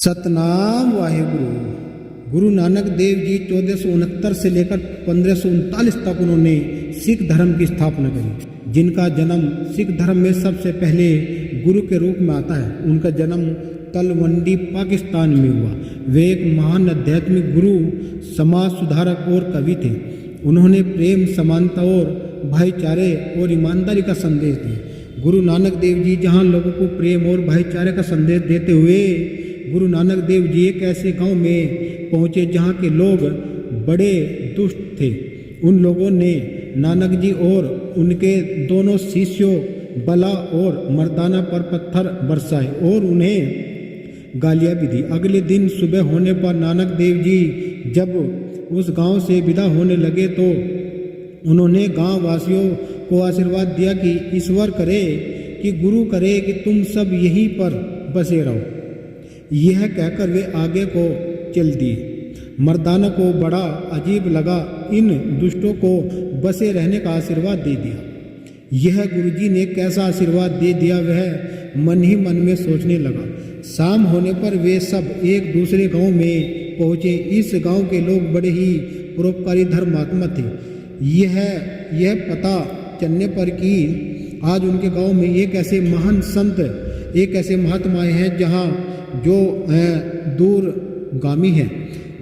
सतनाम वाहेगुरु। गुरु नानक देव जी 1469 से लेकर 1539 तक उन्होंने सिख धर्म की स्थापना करी, जिनका जन्म सिख धर्म में सबसे पहले गुरु के रूप में आता है। उनका जन्म तलवंडी पाकिस्तान में हुआ। वे एक महान आध्यात्मिक गुरु, समाज सुधारक और कवि थे। उन्होंने प्रेम, समानता और भाईचारे और ईमानदारी का संदेश दिया। गुरु नानक देव जी जहाँ लोगों को प्रेम और भाईचारे का संदेश देते हुए गुरु नानक देव जी एक ऐसे गांव में पहुंचे जहां के लोग बड़े दुष्ट थे। उन लोगों ने नानक जी और उनके दोनों शिष्यों बला और मर्दाना पर पत्थर बरसाए और उन्हें गालियां भी दी। अगले दिन सुबह होने पर नानक देव जी जब उस गांव से विदा होने लगे तो उन्होंने गांव वासियों को आशीर्वाद दिया कि ईश्वर करे कि गुरु करे कि तुम सब यहीं पर बसे रहो। यह कहकर वे आगे को चल दिए। मर्दाना को बड़ा अजीब लगा। इन दुष्टों को बसे रहने का आशीर्वाद दे दिया। यह गुरुजी ने कैसा आशीर्वाद दे दिया, वह मन ही मन में सोचने लगा। शाम होने पर वे सब एक दूसरे गांव में पहुंचे। इस गांव के लोग बड़े ही परोपकारी धर्मात्मा थे। यह पता चलने पर कि आज उनके गांव में एक ऐसे महान संत, एक ऐसे महात्मा हैं जहां जो दूरगामी है।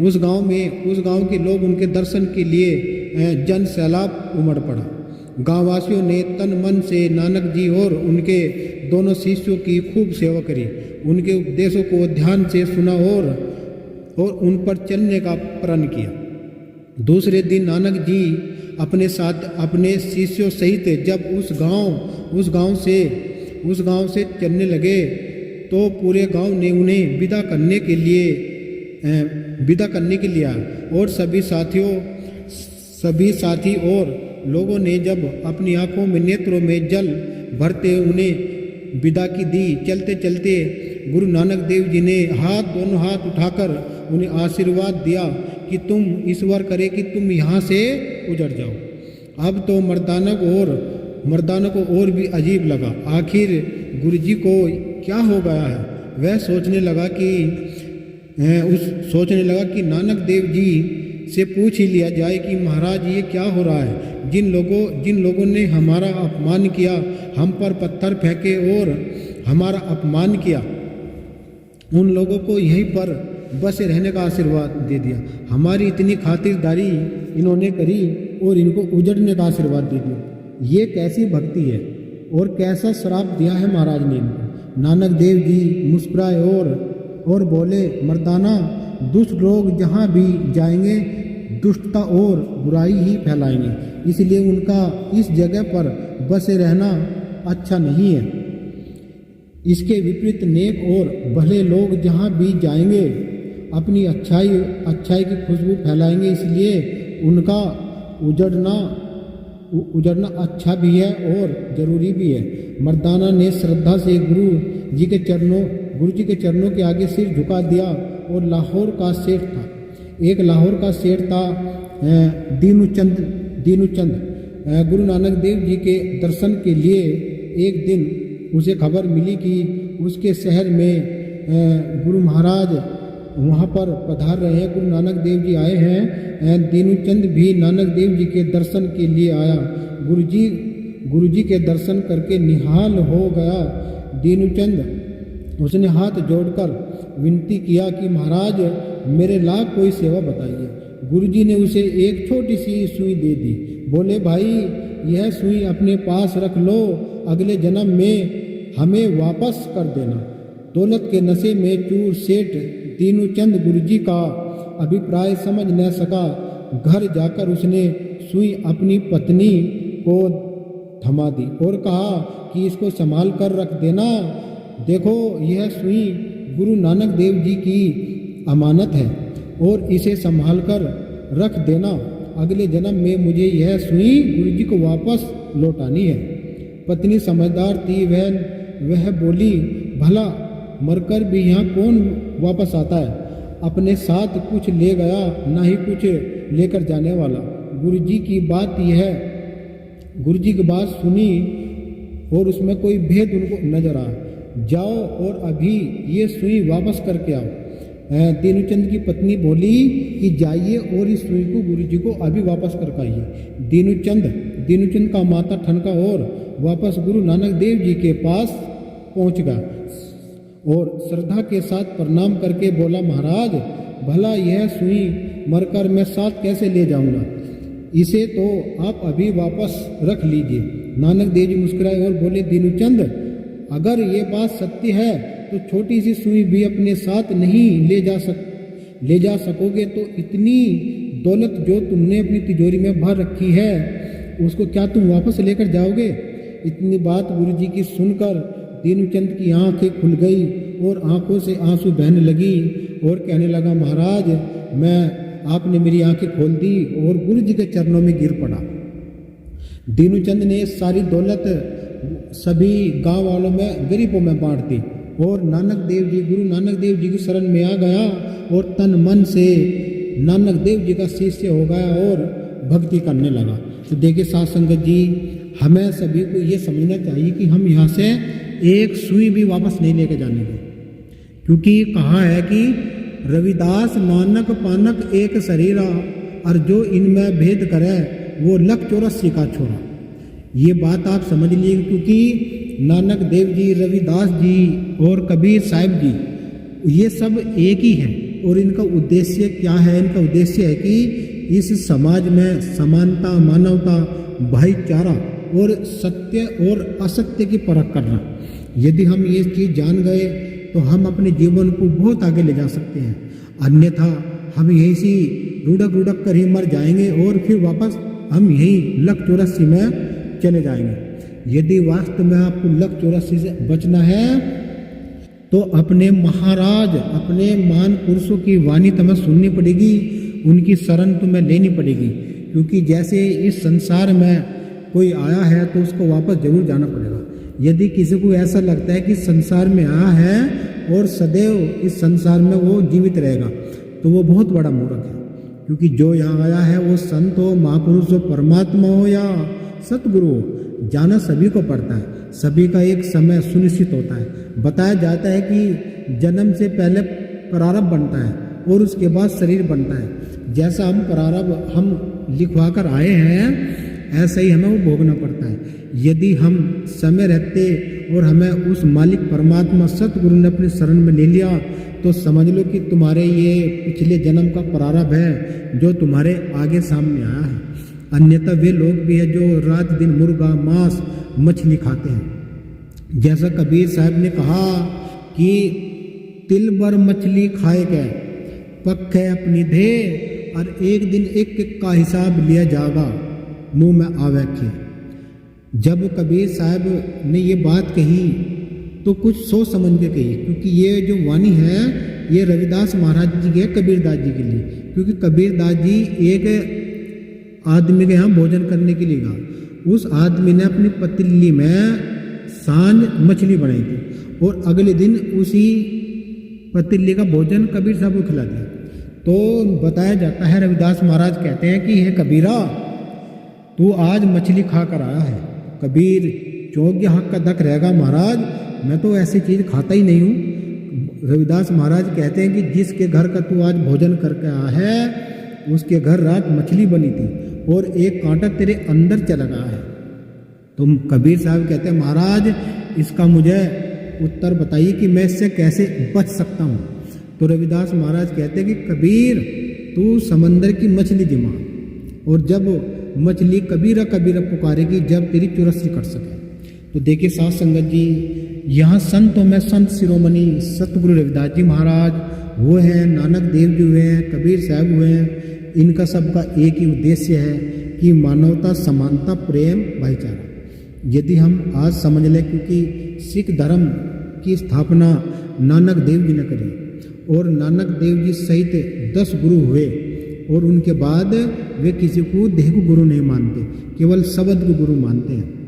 उस गांव के लोग उनके दर्शन के लिए जन सैलाब उमड़ पड़ा। गांववासियों ने तन मन से नानक जी और उनके दोनों शिष्यों की खूब सेवा करी। उनके उपदेशों को ध्यान से सुना और उन पर चलने का प्रण किया। दूसरे दिन नानक जी अपने साथ अपने शिष्यों सहित जब उस गांव से चलने लगे तो पूरे गांव ने उन्हें विदा करने के लिए आया और सभी साथी और लोगों ने जब अपनी आंखों में, नेत्रों में जल भरते उन्हें विदा की दी। चलते चलते गुरु नानक देव जी ने दोनों हाथ उठाकर उन्हें आशीर्वाद दिया कि तुम ईश्वर करे कि तुम यहाँ से उजड़ जाओ। अब तो मर्दाना को और भी अजीब लगा। आखिर गुरुजी को क्या हो गया है। वह सोचने लगा कि नानक देव जी से पूछ ही लिया जाए कि महाराज ये क्या हो रहा है। जिन लोगों ने हमारा अपमान किया, हम पर पत्थर फेंके और हमारा अपमान किया, उन लोगों को यहीं पर बसे रहने का आशीर्वाद दे दिया। हमारी इतनी खातिरदारी इन्होंने करी और इनको उजड़ने का आशीर्वाद दे दिया। ये कैसी भक्ति है और कैसा श्राप दिया है महाराज ने इनको। नानक देव जी मुस्कुराए और बोले, मर्दाना, दुष्ट लोग जहाँ भी जाएंगे दुष्टता और बुराई ही फैलाएंगे, इसलिए उनका इस जगह पर बसे रहना अच्छा नहीं है। इसके विपरीत नेक और भले लोग जहाँ भी जाएंगे अपनी अच्छाई की खुशबू फैलाएंगे, इसलिए उनका उजड़ना अच्छा भी है और जरूरी भी है। मर्दाना ने श्रद्धा से गुरु जी के चरणों के आगे सिर झुका दिया और लाहौर का सेठ था दीनूचंद। गुरु नानक देव जी के दर्शन के लिए एक दिन उसे खबर मिली कि उसके शहर में गुरु महाराज वहाँ पर पधार रहे हैं, गुरु नानक देव जी आए हैं। दीनूचंद भी नानक देव जी के दर्शन के लिए आया। गुरुजी के दर्शन करके निहाल हो गया। दीनूचंद उसने हाथ जोड़कर विनती किया कि महाराज मेरे लायक कोई सेवा बताइए। गुरुजी ने उसे एक छोटी सी सुई दे दी। बोले, भाई यह सुई अपने पास रख लो, अगले जन्म में हमें वापस कर देना। दौलत के नशे में चूर सेठ दीनूचंद गुरुजी का अभिप्राय समझ न सका। घर जाकर उसने सुई अपनी पत्नी को थमा दी और कहा कि इसको संभाल कर रख देना। देखो, यह सुई गुरु नानक देव जी की अमानत है और इसे संभाल कर रख देना। अगले जन्म में मुझे यह सुई गुरुजी को वापस लौटानी है। पत्नी समझदार थी। वह बोली, भला मरकर भी यहाँ कौन वापस आता है। अपने साथ कुछ ले गया, ना ही कुछ लेकर जाने वाला। गुरुजी की बात सुनी और उसमें कोई भेद उनको नजर आया। जाओ और अभी ये सुई वापस करके आओ। दीनूचंद की पत्नी बोली कि जाइए और इस सुई को गुरु जी को अभी वापस करके आइए। दीनूचंद का माथा ठनका और वापस गुरु नानक देव जी के पास पहुंच गया और श्रद्धा के साथ प्रणाम करके बोला, महाराज भला यह सुई मरकर मैं साथ कैसे ले जाऊंगा, इसे तो आप अभी वापस रख लीजिए। नानक देव जी मुस्कुराए और बोले, दीनूचंद अगर ये बात सत्य है तो छोटी सी सुई भी अपने साथ नहीं ले जा सकोगे तो इतनी दौलत जो तुमने अपनी तिजोरी में भर रखी है उसको क्या तुम वापस लेकर जाओगे। इतनी बात गुरु जी की सुनकर दीनूचंद की आंखें खुल गई और आंखों से आंसू बहने लगी और कहने लगा, महाराज आपने मेरी आंखें खोल दी और गुरु जी के चरणों में गिर पड़ा। दीनूचंद ने सारी दौलत सभी गांव वालों में गरीबों में बांट दी और गुरु नानक देव जी की शरण में आ गया और तन मन से नानक देव जी का शिष्य हो गया और भक्ति करने लगा। तो देखिए साथ संगत जी, हमें सभी को ये समझना चाहिए कि हम यहाँ से एक सुई भी वापस नहीं लेके जाने दें, क्योंकि कहा है कि रविदास नानक पानक एक शरीरा और जो इनमें भेद करे वो 184 का छोरा। ये बात आप समझ लीजिए, क्योंकि नानक देव जी, रविदास जी और कबीर साहिब जी ये सब एक ही हैं और इनका उद्देश्य क्या है? इनका उद्देश्य है कि इस समाज में समानता, मानवता, भाईचारा और सत्य और असत्य की परख करना। यदि हम ये चीज़ जान गए तो हम अपने जीवन को बहुत आगे ले जा सकते हैं, अन्यथा हम यहीं से रुड़क कर ही मर जाएंगे और फिर वापस हम यही 184 में चले जाएंगे। यदि वास्तव में आपको 184 से बचना है तो अपने महाराज, अपने महान पुरुषों की वाणी तुम्हें सुननी पड़ेगी, उनकी शरण तुम्हें लेनी पड़ेगी, क्योंकि जैसे इस संसार में कोई आया है तो उसको वापस जरूर जाना पड़ेगा। यदि किसी को ऐसा लगता है कि संसार में आया है और सदैव इस संसार में वो जीवित रहेगा तो वो बहुत बड़ा मूर्ख है, क्योंकि जो यहाँ आया है वो संत हो, महापुरुष हो, परमात्मा हो या सतगुरु हो, जाना सभी को पड़ता है। सभी का एक समय सुनिश्चित होता है। बताया जाता है कि जन्म से पहले प्रारब्ध बनता है और उसके बाद शरीर बनता है। जैसा हम प्रारब्ध हम लिखवा कर आए हैं ऐसा ही हमें वो भोगना पड़ता है। यदि हम समय रहते और हमें उस मालिक परमात्मा सतगुरु ने अपने शरण में ले लिया तो समझ लो कि तुम्हारे ये पिछले जन्म का प्रारब्ध है जो तुम्हारे आगे सामने आया है। अन्यथा वे लोग भी हैं जो रात दिन मुर्गा, मांस, मछली खाते हैं। जैसा कबीर साहब ने कहा कि तिल भर मछली खाए गए पक है अपनी दे और एक दिन एक का हिसाब लिया जाएगा मुंह में आवे के। जब कबीर साहब ने ये बात कही तो कुछ सोच समझ के कही, क्योंकि ये जो वाणी है ये रविदास महाराज जी के, कबीरदास जी के लिए। क्योंकि कबीरदास जी एक आदमी के यहाँ भोजन करने के लिए गया, उस आदमी ने अपनी पतीली में सांझ मछली बनाई थी और अगले दिन उसी पतीली का भोजन कबीर साहब को खिला दिया। तो बताया जाता है, रविदास महाराज कहते हैं कि हे कबीरा, तू आज मछली खा कर आया है। कबीर चौंक गया, हक का धक रहेगा महाराज, मैं तो ऐसी चीज़ खाता ही नहीं हूँ। रविदास महाराज कहते हैं कि जिसके घर का तू आज भोजन करके आया है उसके घर रात मछली बनी थी और एक कांटा तेरे अंदर चला गया है। तुम कबीर साहब कहते हैं महाराज इसका मुझे उत्तर बताइए कि मैं इससे कैसे बच सकता हूँ। तो रविदास महाराज कहते हैं कि कबीर तू समंदर की मछली जिमा और जब मछली कबीरा कबीरा पुकारेगी जब तेरी चुरस्सी कर सके। तो देखिए साथ संगत जी, यहाँ संतों में संत शिरोमणि सतगुरु रविदास जी महाराज वो हैं, नानक देव जी हुए हैं, कबीर साहब हुए हैं। इनका सबका एक ही उद्देश्य है कि मानवता, समानता, प्रेम, भाईचारा। यदि हम आज समझ लें, क्योंकि सिख धर्म की स्थापना नानक देव जी ने करी और नानक देव जी सहित 10 गुरु हुए और उनके बाद वे किसी को देह को गुरु नहीं मानते, केवल शब्द को गुरु मानते हैं।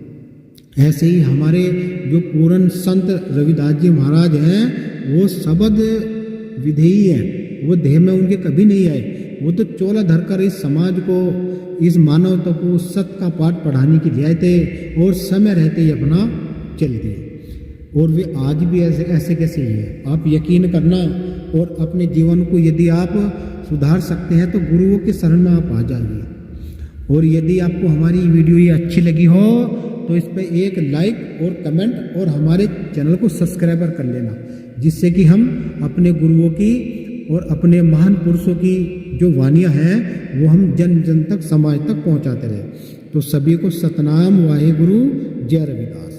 ऐसे ही हमारे जो पूर्ण संत रविदास जी महाराज हैं वो शब्द विधेयी हैं, वो देह में उनके कभी नहीं आए। वो तो चोला धरकर इस समाज को, इस मानवता को सत्य का पाठ पढ़ाने के लिए आए थे और समय रहते ही अपना चल दिए। और वे आज भी ऐसे ऐसे कैसे ही है। आप यकीन करना और अपने जीवन को यदि आप सुधार सकते हैं तो गुरुओं के शरण में आप आ जाइए। और यदि आपको हमारी वीडियो ये अच्छी लगी हो तो इस पे एक लाइक और कमेंट और हमारे चैनल को सब्सक्राइबर कर लेना, जिससे कि हम अपने गुरुओं की और अपने महान पुरुषों की जो वाणियाँ हैं वो हम जन जन तक, समाज तक पहुँचाते रहे। तो सभी को सतनाम वाहे गुरु, जय रविदास।